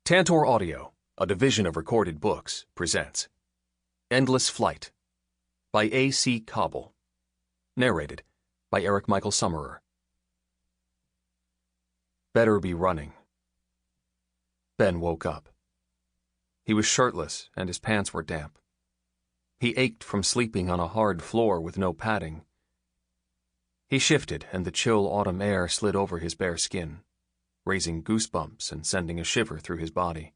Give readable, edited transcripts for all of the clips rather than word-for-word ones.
Tantor Audio, a division of Recorded Books, presents Endless Flight by A.C. Cobble. Narrated by Eric Michael Summerer. Better be running. Ben woke up. He was shirtless and his pants were damp. He ached from sleeping on a hard floor with no padding. He shifted and the chill autumn air slid over his bare skin, raising goosebumps and sending a shiver through his body.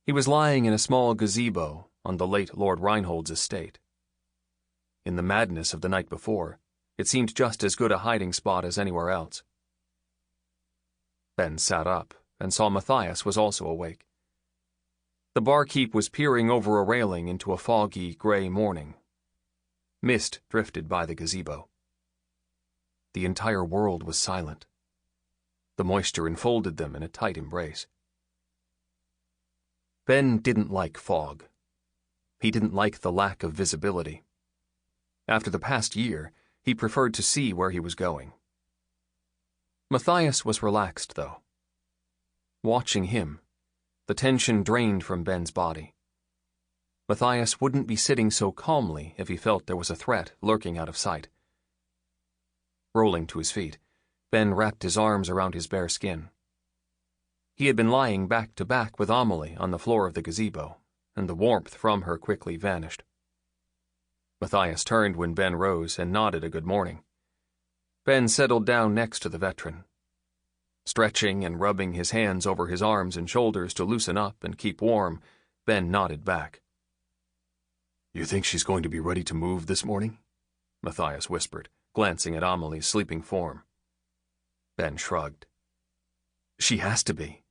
He was lying in a small gazebo on the late Lord Reinhold's estate. In the madness of the night before, it seemed just as good a hiding spot as anywhere else. Ben sat up and saw Matthias was also awake. The barkeep was peering over a railing into a foggy, gray morning. Mist drifted by the gazebo. The entire world was silent. The moisture enfolded them in a tight embrace. Ben didn't like fog. He didn't like the lack of visibility. After the past year, he preferred to see where he was going. Matthias was relaxed, though. Watching him, the tension drained from Ben's body. Matthias wouldn't be sitting so calmly if he felt there was a threat lurking out of sight. Rolling to his feet, Ben wrapped his arms around his bare skin. He had been lying back to back with Amelie on the floor of the gazebo, and the warmth from her quickly vanished. Matthias turned when Ben rose and nodded a good morning. Ben settled down next to the veteran. Stretching and rubbing his hands over his arms and shoulders to loosen up and keep warm, Ben nodded back. "You think she's going to be ready to move this morning?" Matthias whispered, glancing at Amelie's sleeping form. Ben shrugged. "She has to be."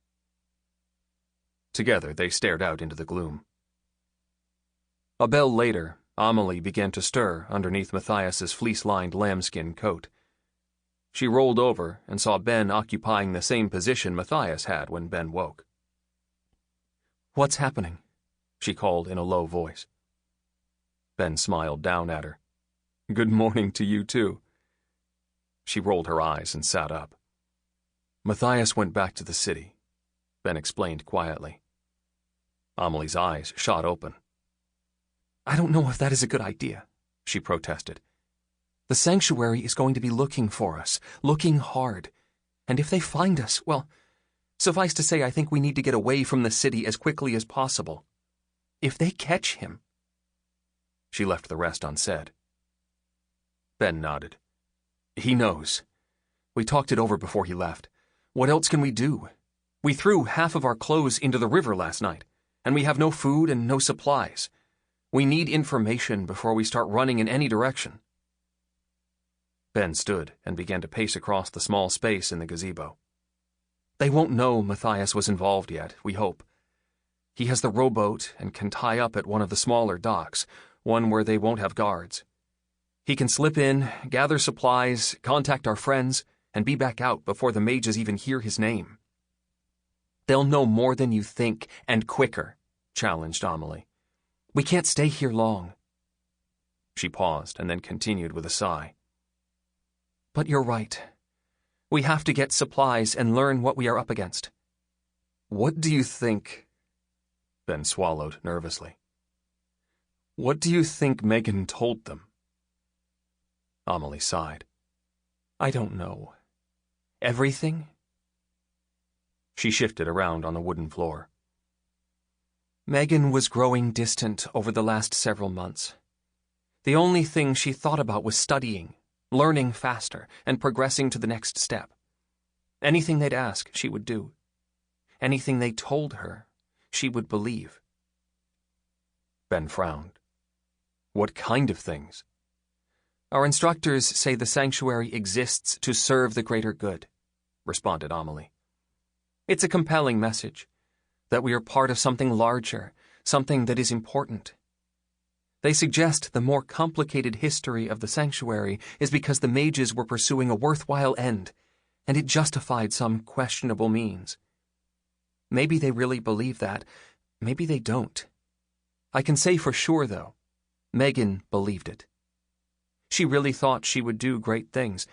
Together they stared out into the gloom. A bell later, Amelie began to stir underneath Matthias's fleece-lined lambskin coat. She rolled over and saw Ben occupying the same position Matthias had when Ben woke. "What's happening?" she called in a low voice. Ben smiled down at her. "Good morning to you, too." She rolled her eyes and sat up. "Matthias went back to the city," Ben explained quietly. Amelie's eyes shot open. "I don't know if that is a good idea," she protested. "The sanctuary is going to be looking for us, looking hard. And if they find us, well, suffice to say I think we need to get away from the city as quickly as possible. If they catch him—" She left the rest unsaid. Ben nodded. "He knows. We talked it over before he left. What else can we do? We threw half of our clothes into the river last night, and we have no food and no supplies. We need information before we start running in any direction." Ben stood and began to pace across the small space in the gazebo. "They won't know Matthias was involved yet, we hope. He has the rowboat and can tie up at one of the smaller docks, one where they won't have guards. He can slip in, gather supplies, contact our friends, and be back out before the mages even hear his name." "They'll know more than you think, and quicker," challenged Amelie. "We can't stay here long." She paused and then continued with a sigh. "But you're right. We have to get supplies and learn what we are up against." "What do you think—" Ben swallowed nervously. "What do you think Megan told them?" Amelie sighed. "I don't know. Everything?" She shifted around on the wooden floor. "Megan was growing distant over the last several months. The only thing she thought about was studying, learning faster, and progressing to the next step. Anything they'd ask, she would do. Anything they told her, she would believe." Ben frowned. "What kind of things?" "Our instructors say the sanctuary exists to serve the greater good," responded Amelie. "It's a compelling message, that we are part of something larger, something that is important. They suggest the more complicated history of the sanctuary is because the mages were pursuing a worthwhile end, and it justified some questionable means. Maybe they really believe that, maybe they don't. I can say for sure, though, Megan believed it. She really thought she would do great things,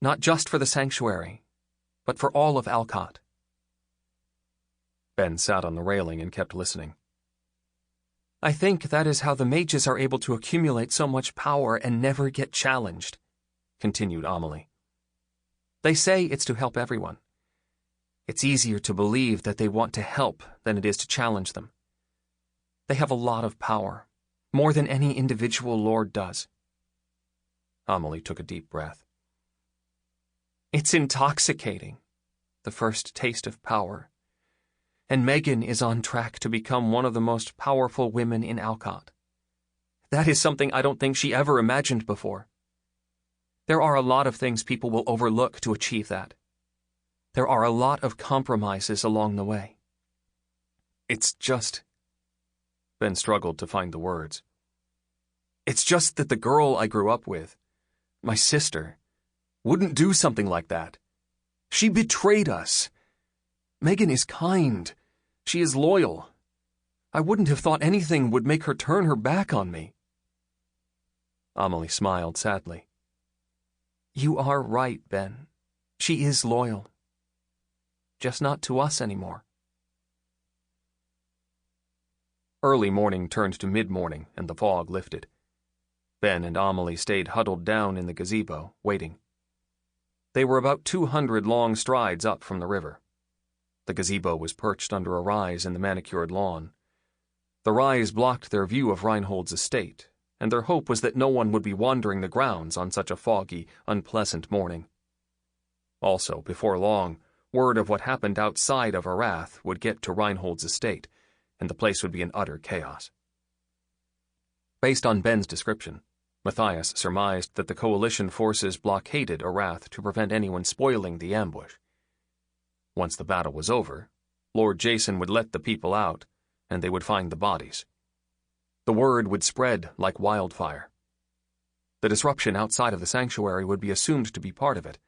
not just for the sanctuary, but for all of Alcott." Ben sat on the railing and kept listening. "I think that is how the mages are able to accumulate so much power and never get challenged," continued Amelie. "They say it's to help everyone. It's easier to believe that they want to help than it is to challenge them. They have a lot of power, more than any individual lord does." Amelie took a deep breath. "It's intoxicating, the first taste of power. And Megan is on track to become one of the most powerful women in Alcott. That is something I don't think she ever imagined before. There are a lot of things people will overlook to achieve that. There are a lot of compromises along the way. It's just..." Ben struggled to find the words. "It's just that the girl I grew up with, my sister, wouldn't do something like that. She betrayed us. Megan is kind. She is loyal. I wouldn't have thought anything would make her turn her back on me." Amelie smiled sadly. "You are right, Ben. She is loyal. Just not to us anymore." Early morning turned to mid-morning, and the fog lifted. Ben and Amelie stayed huddled down in the gazebo, waiting. They were about 200 long strides up from the river. The gazebo was perched under a rise in the manicured lawn. The rise blocked their view of Reinhold's estate, and their hope was that no one would be wandering the grounds on such a foggy, unpleasant morning. Also, before long, word of what happened outside of Arath would get to Reinhold's estate, and the place would be in utter chaos. Based on Ben's description, Matthias surmised that the coalition forces blockaded Arath to prevent anyone spoiling the ambush. Once the battle was over, Lord Jason would let the people out, and they would find the bodies. The word would spread like wildfire. The disruption outside of the sanctuary would be assumed to be part of it.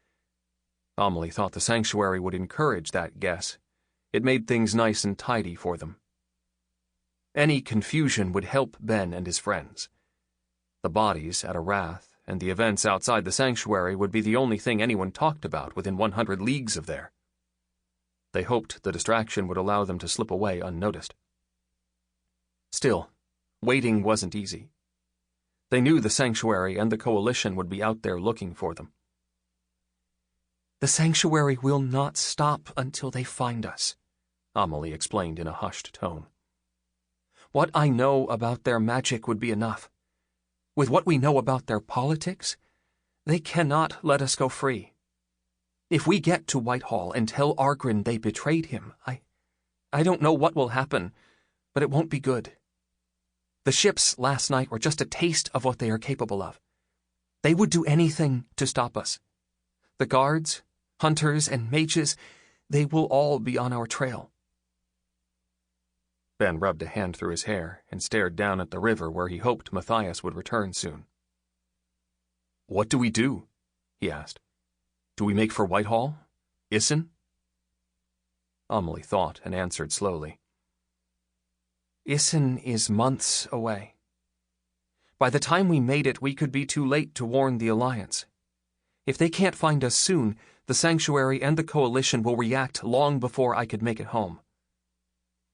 Amelie thought the sanctuary would encourage that guess. It made things nice and tidy for them. Any confusion would help Ben and his friends. The bodies at Arath and the events outside the sanctuary would be the only thing anyone talked about within 100 leagues of there. They hoped the distraction would allow them to slip away unnoticed. Still, waiting wasn't easy. They knew the sanctuary and the coalition would be out there looking for them. "The sanctuary will not stop until they find us," Amelie explained in a hushed tone. "What I know about their magic would be enough. With what we know about their politics, they cannot let us go free. If we get to Whitehall and tell Argrin they betrayed him, I don't know what will happen, but it won't be good. The ships last night were just a taste of what they are capable of. They would do anything to stop us. The guards, hunters, and mages, they will all be on our trail." Ben rubbed a hand through his hair and stared down at the river where he hoped Matthias would return soon. "What do we do?" he asked. "Do we make for Whitehall? Issen?" Amelie thought and answered slowly. "Issen is months away. By the time we made it, we could be too late to warn the Alliance. If they can't find us soon, the Sanctuary and the Coalition will react long before I could make it home.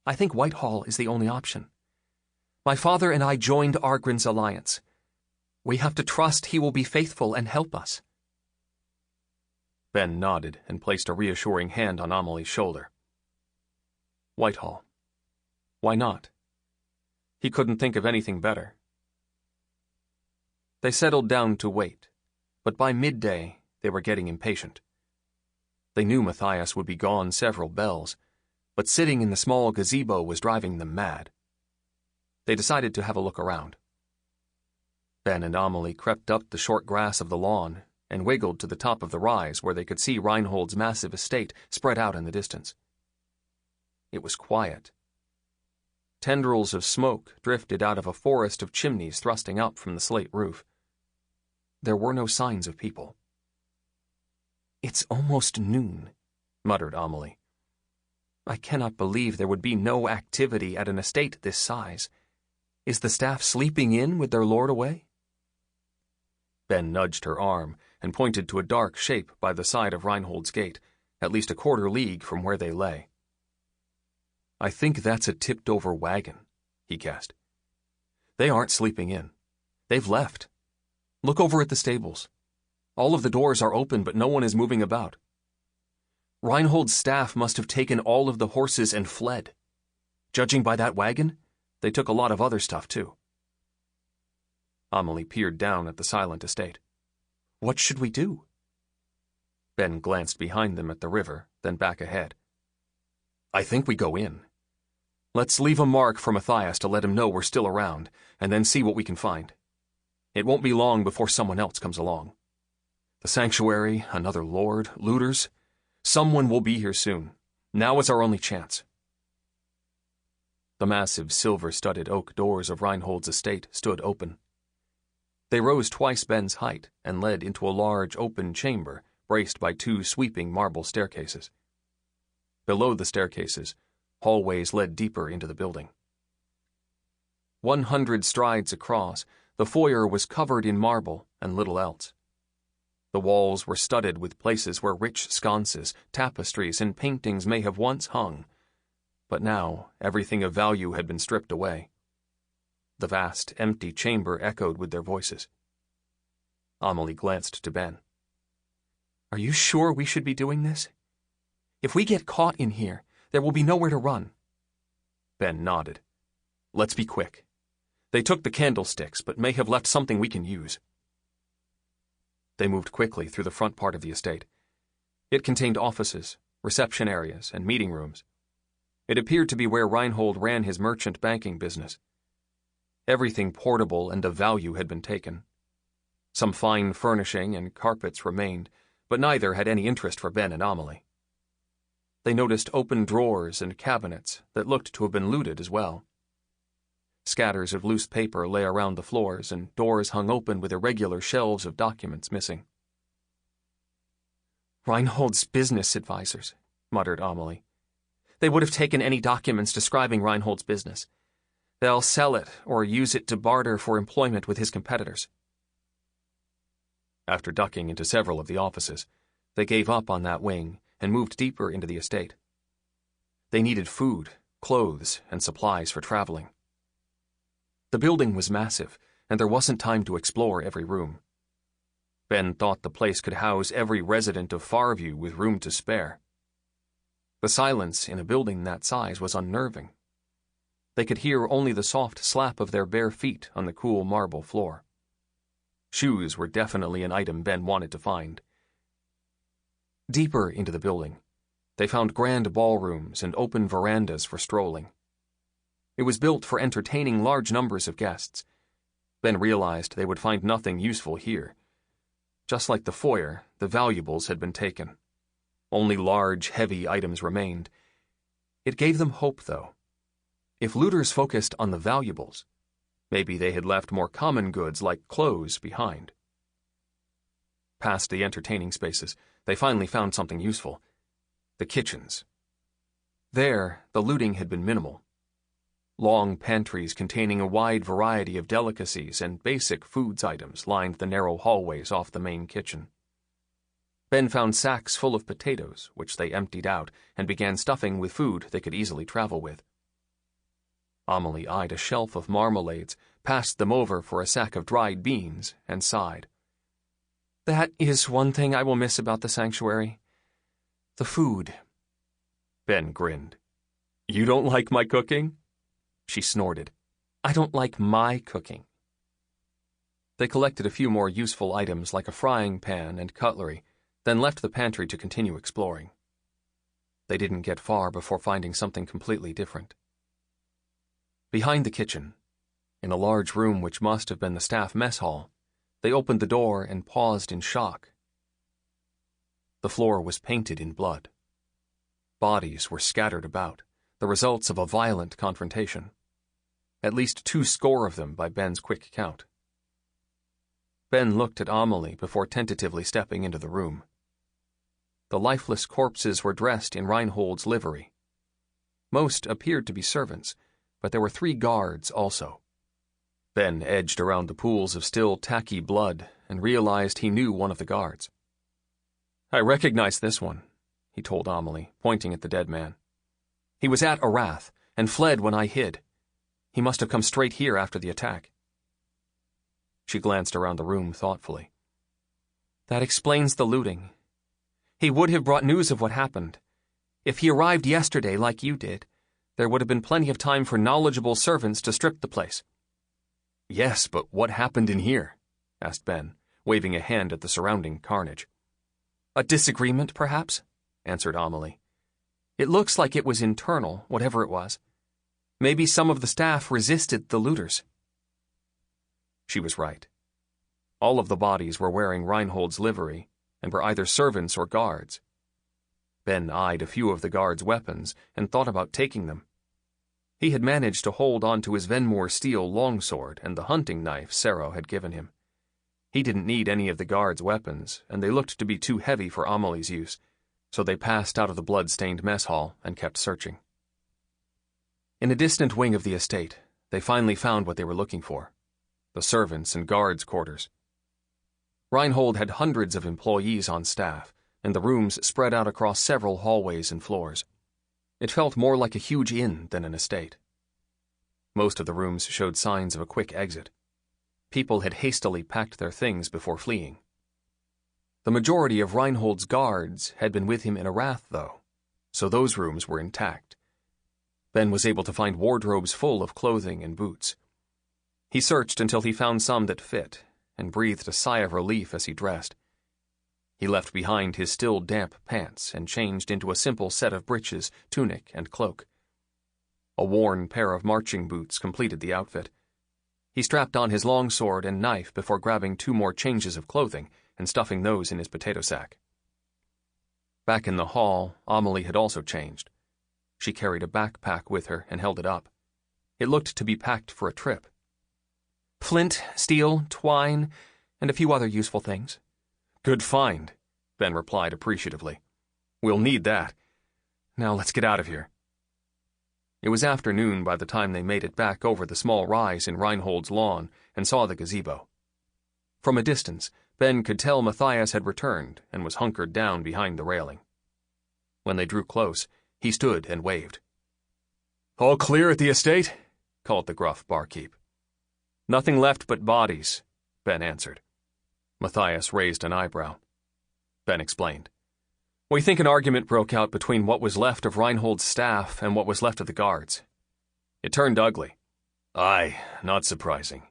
I think Whitehall is the only option. My father and I joined Argrin's alliance. We have to trust he will be faithful and help us." Ben nodded and placed a reassuring hand on Amelie's shoulder. Whitehall. Why not? He couldn't think of anything better. They settled down to wait, but by midday they were getting impatient. They knew Matthias would be gone several bells, but sitting in the small gazebo was driving them mad. They decided to have a look around. Ben and Amelie crept up the short grass of the lawn and wiggled to the top of the rise where they could see Reinhold's massive estate spread out in the distance. It was quiet. Tendrils of smoke drifted out of a forest of chimneys thrusting up from the slate roof. There were no signs of people. "It's almost noon," muttered Amelie. "I cannot believe there would be no activity at an estate this size. Is the staff sleeping in with their lord away?" Ben nudged her arm and pointed to a dark shape by the side of Reinhold's gate, at least a quarter league from where they lay. I think that's a tipped-over wagon, he guessed. They aren't sleeping in. They've left. Look over at the stables. All of the doors are open, but no one is moving about. Reinhold's staff must have taken all of the horses and fled. Judging by that wagon, they took a lot of other stuff, too. Amelie peered down at the silent estate. What should we do? Ben glanced behind them at the river, then back ahead. I think we go in. Let's leave a mark for Matthias to let him know we're still around, and then see what we can find. It won't be long before someone else comes along. The sanctuary, another lord, looters. Someone will be here soon. Now is our only chance. The massive silver-studded oak doors of Reinhold's estate stood open. They rose twice Ben's height and led into a large open chamber braced by two sweeping marble staircases. Below the staircases, hallways led deeper into the building. 100 strides across, the foyer was covered in marble and little else. The walls were studded with places where rich sconces, tapestries, and paintings may have once hung, but now everything of value had been stripped away. The vast, empty chamber echoed with their voices. Amelie glanced to Ben. Are you sure we should be doing this? If we get caught in here, there will be nowhere to run. Ben nodded. Let's be quick. They took the candlesticks, but may have left something we can use. They moved quickly through the front part of the estate. It contained offices, reception areas, and meeting rooms. It appeared to be where Reinhold ran his merchant banking business. Everything portable and of value had been taken. Some fine furnishing and carpets remained, but neither had any interest for Ben and Amelie. They noticed open drawers and cabinets that looked to have been looted as well. Scatters of loose paper lay around the floors, and doors hung open with irregular shelves of documents missing. Reinhold's business advisors, muttered Amelie. They would have taken any documents describing Reinhold's business. They'll sell it or use it to barter for employment with his competitors. After ducking into several of the offices, they gave up on that wing and moved deeper into the estate. They needed food, clothes, and supplies for traveling. The building was massive, and there wasn't time to explore every room. Ben thought the place could house every resident of Farview with room to spare. The silence in a building that size was unnerving. They could hear only the soft slap of their bare feet on the cool marble floor. Shoes were definitely an item Ben wanted to find. Deeper into the building, they found grand ballrooms and open verandas for strolling. It was built for entertaining large numbers of guests. Ben realized they would find nothing useful here. Just like the foyer, the valuables had been taken. Only large, heavy items remained. It gave them hope, though. If looters focused on the valuables, maybe they had left more common goods like clothes behind. Past the entertaining spaces, they finally found something useful. The kitchens. There, the looting had been minimal. Long pantries containing a wide variety of delicacies and basic foods items lined the narrow hallways off the main kitchen. Ben found sacks full of potatoes, which they emptied out and began stuffing with food they could easily travel with. Amelie eyed a shelf of marmalades, passed them over for a sack of dried beans, and sighed. That is one thing I will miss about the sanctuary. The food. Ben grinned. You don't like my cooking? She snorted. I don't like my cooking. They collected a few more useful items like a frying pan and cutlery, then left the pantry to continue exploring. They didn't get far before finding something completely different. Behind the kitchen, in a large room which must have been the staff mess hall, they opened the door and paused in shock. The floor was painted in blood. Bodies were scattered about, the results of a violent confrontation. At least 200 of them by Ben's quick count. Ben looked at Amelie before tentatively stepping into the room. The lifeless corpses were dressed in Reinhold's livery. Most appeared to be servants, but there were 3 guards also. Ben edged around the pools of still tacky blood and realized he knew one of the guards. I recognize this one, he told Amelie, pointing at the dead man. He was at Arath, and fled when I hid. He must have come straight here after the attack." She glanced around the room thoughtfully. "That explains the looting. He would have brought news of what happened. If he arrived yesterday like you did, there would have been plenty of time for knowledgeable servants to strip the place." "Yes, but what happened in here?" asked Ben, waving a hand at the surrounding carnage. "A disagreement, perhaps?" answered Amelie. "It looks like it was internal, whatever it was. Maybe some of the staff resisted the looters." She was right. All of the bodies were wearing Reinhold's livery and were either servants or guards. Ben eyed a few of the guards' weapons and thought about taking them. He had managed to hold on to his Venmore steel longsword and the hunting knife Sero had given him. He didn't need any of the guards' weapons, and they looked to be too heavy for Amelie's use, so they passed out of the blood-stained mess hall and kept searching. In a distant wing of the estate, they finally found what they were looking for: the servants' and guards' quarters. Reinhold had hundreds of employees on staff, and the rooms spread out across several hallways and floors. It felt more like a huge inn than an estate. Most of the rooms showed signs of a quick exit. People had hastily packed their things before fleeing. The majority of Reinhold's guards had been with him in Arath, though, so those rooms were intact. Ben was able to find wardrobes full of clothing and boots. He searched until he found some that fit, and breathed a sigh of relief as he dressed. He left behind his still damp pants and changed into a simple set of breeches, tunic, and cloak. A worn pair of marching boots completed the outfit. He strapped on his longsword and knife before grabbing 2 more changes of clothing and stuffing those in his potato sack. Back in the hall, Amelie had also changed. She carried a backpack with her and held it up. It looked to be packed for a trip. "Flint, steel, twine, and a few other useful things." "Good find," Ben replied appreciatively. "We'll need that. Now let's get out of here." It was afternoon by the time they made it back over the small rise in Reinhold's lawn and saw the gazebo. From a distance, Ben could tell Matthias had returned and was hunkered down behind the railing. When they drew close, he stood and waved. "All clear at the estate?" called the gruff barkeep. "Nothing left but bodies," Ben answered. Matthias raised an eyebrow. Ben explained. "We think an argument broke out between what was left of Reinhold's staff and what was left of the guards. It turned ugly." "Aye, not surprising.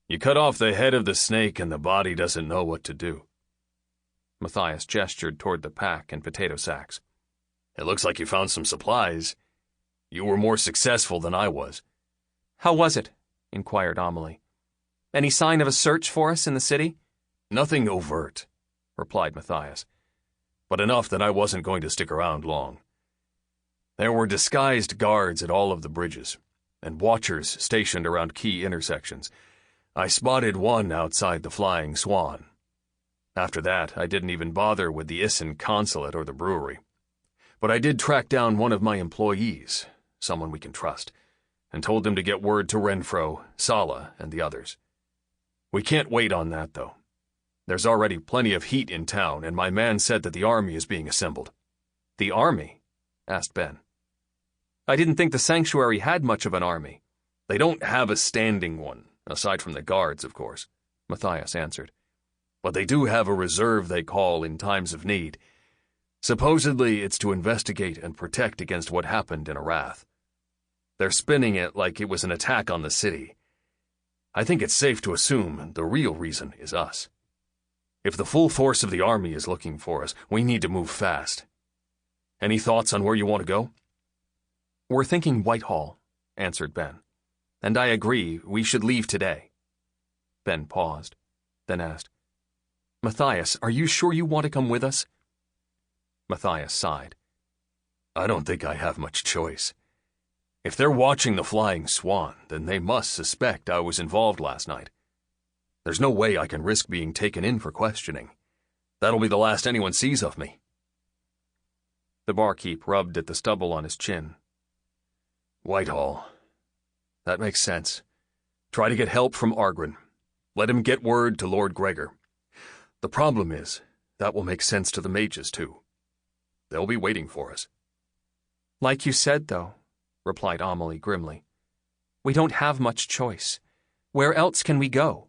You cut off the head of the snake and the body doesn't know what to do." Matthias gestured toward the pack and potato sacks. "It looks like you found some supplies. You were more successful than I was." "How was it?" inquired Amelie. "Any sign of a search for us in the city?" "Nothing overt," replied Matthias, "but enough that I wasn't going to stick around long. There were disguised guards at all of the bridges, and watchers stationed around key intersections. I spotted one outside the Flying Swan. After that, I didn't even bother with the Issen consulate or the brewery. But I did track down one of my employees, someone we can trust, and told him to get word to Renfro, Sala, and the others. We can't wait on that, though. There's already plenty of heat in town, and my man said that the army is being assembled." "The army?" asked Ben. "I didn't think the sanctuary had much of an army." "They don't have a standing one, aside from the guards, of course," Matthias answered. "But they do have a reserve they call in times of need. Supposedly it's to investigate and protect against what happened in Arath. They're spinning it like it was an attack on the city. I think it's safe to assume the real reason is us. If the full force of the army is looking for us, we need to move fast. Any thoughts on where you want to go?" "We're thinking Whitehall," answered Ben. "And I agree, we should leave today." Ben paused, then asked, "Matthias, are you sure you want to come with us?" Matthias sighed. "I don't think I have much choice. If they're watching the Flying Swan, then they must suspect I was involved last night. There's no way I can risk being taken in for questioning. That'll be the last anyone sees of me." The barkeep rubbed at the stubble on his chin. "Whitehall. That makes sense. Try to get help from Argren. Let him get word to Lord Gregor. The problem is, that will make sense to the mages, too. They'll be waiting for us." Like you said, though, replied Amelie grimly. We don't have much choice. Where else can we go?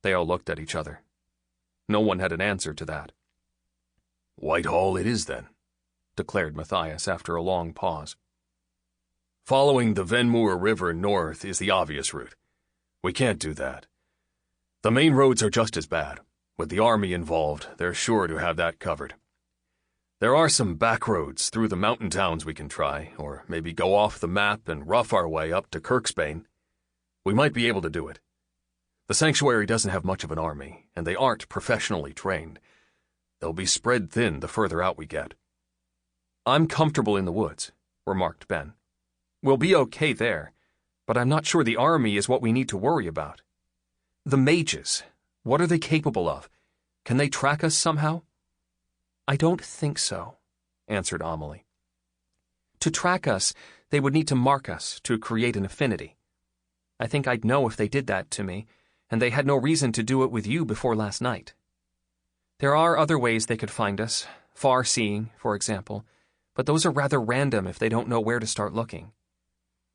They all looked at each other. No one had an answer to that. Whitehall it is, then, declared Matthias after a long pause. Following the Venmoor River north is the obvious route. We can't do that. The main roads are just as bad. With the army involved, they're sure to have that covered. There are some back roads through the mountain towns we can try, or maybe go off the map and rough our way up to Kirksbane. We might be able to do it. The sanctuary doesn't have much of an army, and they aren't professionally trained. They'll be spread thin the further out we get. I'm comfortable in the woods, remarked Ben. We'll be okay there, but I'm not sure the army is what we need to worry about. The mages, what are they capable of? Can they track us somehow? I don't think so, answered Amelie. To track us, they would need to mark us to create an affinity. I think I'd know if they did that to me, and they had no reason to do it with you before last night. There are other ways they could find us, far-seeing, for example, but those are rather random if they don't know where to start looking.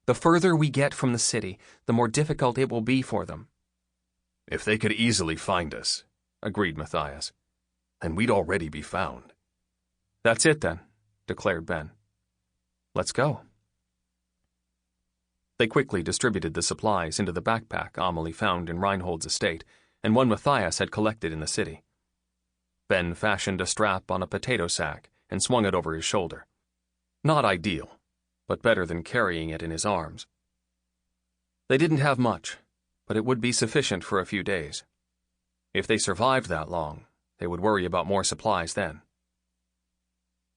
The further we get from the city, the more difficult it will be for them. If they could easily find us, agreed Matthias, then we'd already be found. That's it then, declared Ben. Let's go. They quickly distributed the supplies into the backpack Amelie found in Reinhold's estate and one Matthias had collected in the city. Ben fashioned a strap on a potato sack and swung it over his shoulder. Not ideal, but better than carrying it in his arms. They didn't have much, but it would be sufficient for a few days. If they survived that long, they would worry about more supplies then.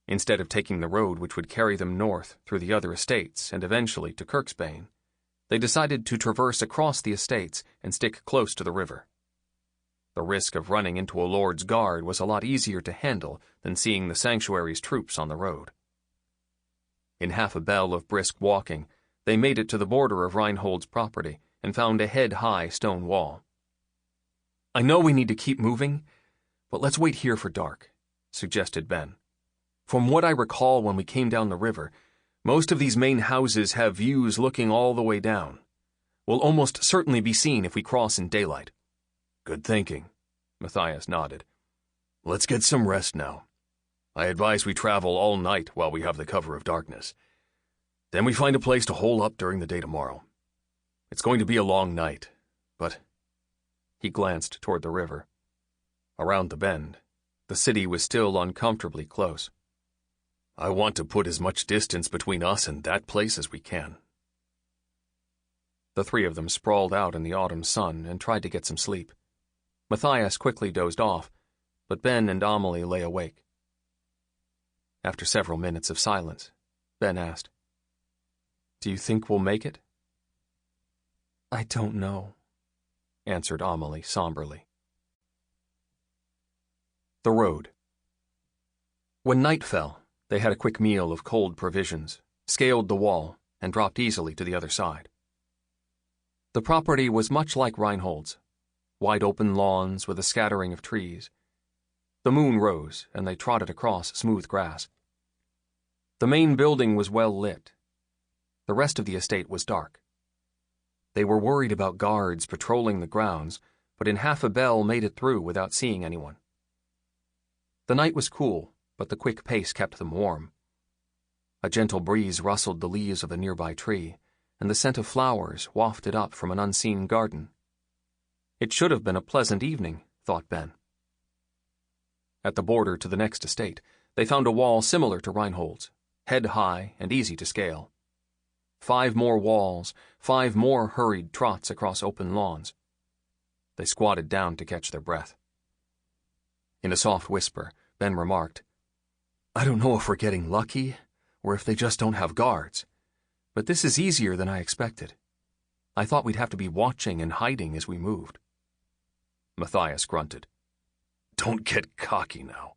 Instead of taking the road which would carry them north through the other estates and eventually to Kirksbane, they decided to traverse across the estates and stick close to the river. The risk of running into a lord's guard was a lot easier to handle than seeing the sanctuary's troops on the road. In half a bell of brisk walking, they made it to the border of Reinhold's property and found a head-high stone wall. I know we need to keep moving, but let's wait here for dark, suggested Ben. From what I recall when we came down the river, most of these main houses have views looking all the way down. We'll almost certainly be seen if we cross in daylight. Good thinking, Matthias nodded. Let's get some rest now. I advise we travel all night while we have the cover of darkness. Then we find a place to hole up during the day tomorrow. It's going to be a long night, but... He glanced toward the river. Around the bend, the city was still uncomfortably close. I want to put as much distance between us and that place as we can. The three of them sprawled out in the autumn sun and tried to get some sleep. Matthias quickly dozed off, but Ben and Amelie lay awake. After several minutes of silence, Ben asked, Do you think we'll make it? I don't know, answered Amelie somberly. The road. When night fell, they had a quick meal of cold provisions, scaled the wall, and dropped easily to the other side. The property was much like Reinhold's, wide open lawns with a scattering of trees. The moon rose, and they trotted across smooth grass. The main building was well lit. The rest of the estate was dark. They were worried about guards patrolling the grounds, but in half a bell made it through without seeing anyone. The night was cool, but the quick pace kept them warm. A gentle breeze rustled the leaves of a nearby tree, and the scent of flowers wafted up from an unseen garden. It should have been a pleasant evening, thought Ben. At the border to the next estate, they found a wall similar to Reinhold's, head high and easy to scale. 5 more walls, 5 more hurried trots across open lawns. They squatted down to catch their breath. In a soft whisper, Ben remarked, I don't know if we're getting lucky, or if they just don't have guards, but this is easier than I expected. I thought we'd have to be watching and hiding as we moved. Matthias grunted. Don't get cocky now.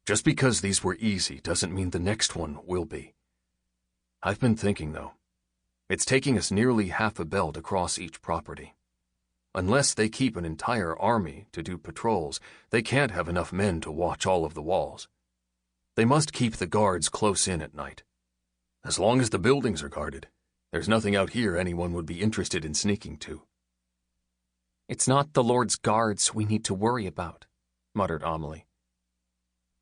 Just because these were easy doesn't mean the next one will be. I've been thinking, though. It's taking us nearly half a bell to cross each property. Unless they keep an entire army to do patrols, they can't have enough men to watch all of the walls. They must keep the guards close in at night. As long as the buildings are guarded, there's nothing out here anyone would be interested in sneaking to. It's not the Lord's guards we need to worry about, muttered Amelie.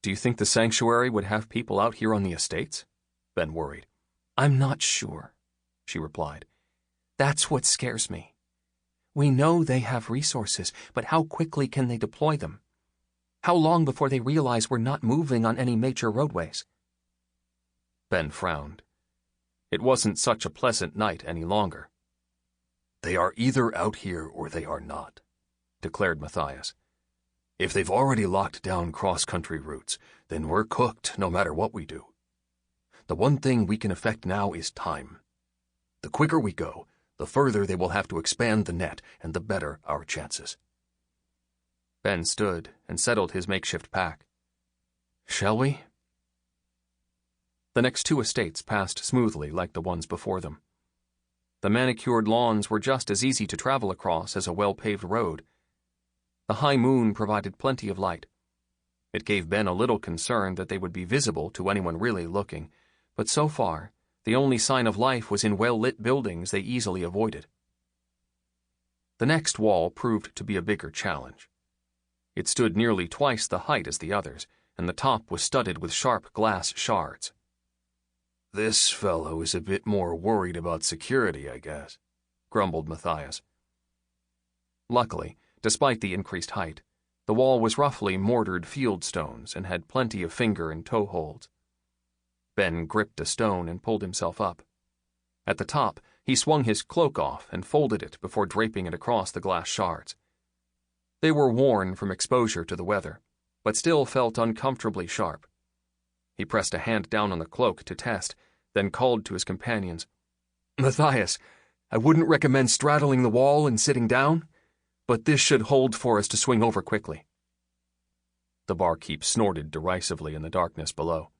Do you think the sanctuary would have people out here on the estates? Ben worried. I'm not sure, she replied. That's what scares me. We know they have resources, but how quickly can they deploy them? How long before they realize we're not moving on any major roadways? Ben frowned. It wasn't such a pleasant night any longer. They are either out here or they are not, declared Matthias. If they've already locked down cross-country routes, then we're cooked no matter what we do. The one thing we can affect now is time. The quicker we go, the further they will have to expand the net, and the better our chances. Ben stood and settled his makeshift pack. Shall we? The next 2 estates passed smoothly like the ones before them. The manicured lawns were just as easy to travel across as a well-paved road. The high moon provided plenty of light. It gave Ben a little concern that they would be visible to anyone really looking, but so far, the only sign of life was in well-lit buildings they easily avoided. The next wall proved to be a bigger challenge. It stood nearly twice the height as the others, and the top was studded with sharp glass shards. This fellow is a bit more worried about security, I guess, grumbled Matthias. Luckily, despite the increased height, the wall was roughly mortared field stones and had plenty of finger and toe holds. Ben gripped a stone and pulled himself up. At the top, he swung his cloak off and folded it before draping it across the glass shards. They were worn from exposure to the weather, but still felt uncomfortably sharp. He pressed a hand down on the cloak to test, then called to his companions. Matthias, I wouldn't recommend straddling the wall and sitting down, but this should hold for us to swing over quickly. The barkeep snorted derisively in the darkness below.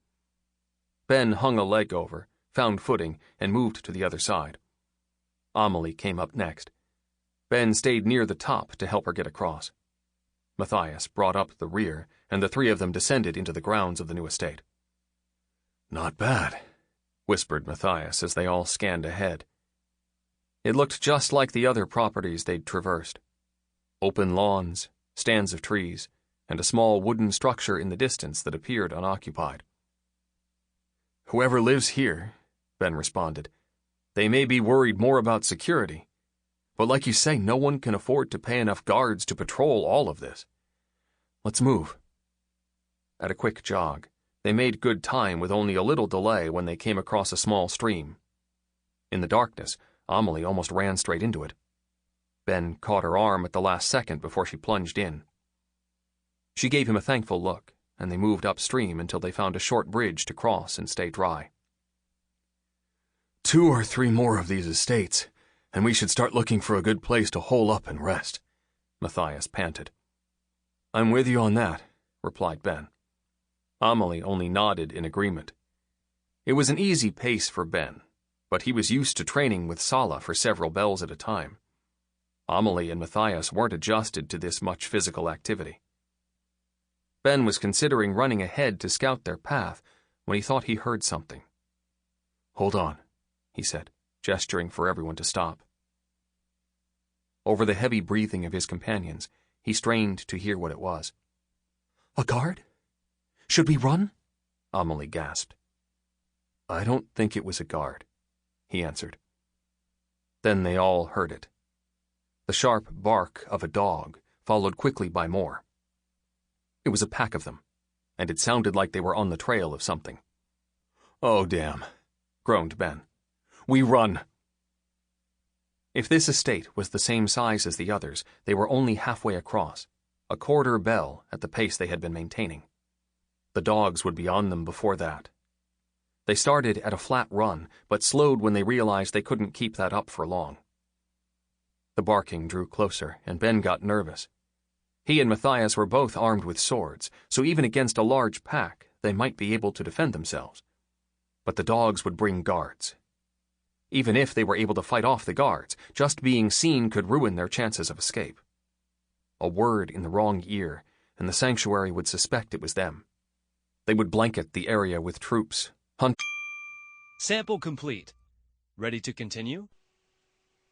Ben hung a leg over, found footing, and moved to the other side. Amelie came up next. Ben stayed near the top to help her get across. Matthias brought up the rear, and the 3 of them descended into the grounds of the new estate. Not bad, whispered Matthias as they all scanned ahead. It looked just like the other properties they'd traversed. Open lawns, stands of trees, and a small wooden structure in the distance that appeared unoccupied. Whoever lives here, Ben responded, they may be worried more about security. But like you say, no one can afford to pay enough guards to patrol all of this. Let's move. At a quick jog, they made good time with only a little delay when they came across a small stream. In the darkness, Amelie almost ran straight into it. Ben caught her arm at the last second before she plunged in. She gave him a thankful look, and they moved upstream until they found a short bridge to cross and stay dry. 2 or 3 more of these estates, and we should start looking for a good place to hole up and rest, Matthias panted. I'm with you on that, replied Ben. Amelie only nodded in agreement. It was an easy pace for Ben, but he was used to training with Sala for several bells at a time. Amelie and Matthias weren't adjusted to this much physical activity. Ben was considering running ahead to scout their path when he thought he heard something. Hold on, he said, gesturing for everyone to stop. Over the heavy breathing of his companions, he strained to hear what it was. A guard? Should we run? Amelie gasped. I don't think it was a guard, he answered. Then they all heard it. The sharp bark of a dog, followed quickly by more. It was a pack of them, and it sounded like they were on the trail of something. Oh, damn, groaned Ben. We run. If this estate was the same size as the others, they were only halfway across, a quarter bell at the pace they had been maintaining. The dogs would be on them before that. They started at a flat run, but slowed when they realized they couldn't keep that up for long. The barking drew closer, and Ben got nervous. He and Matthias were both armed with swords, so even against a large pack, they might be able to defend themselves. But the dogs would bring guards. Even if they were able to fight off the guards, just being seen could ruin their chances of escape. A word in the wrong ear, and the sanctuary would suspect it was them. They would blanket the area with troops, hunt. Sample complete. Ready to continue?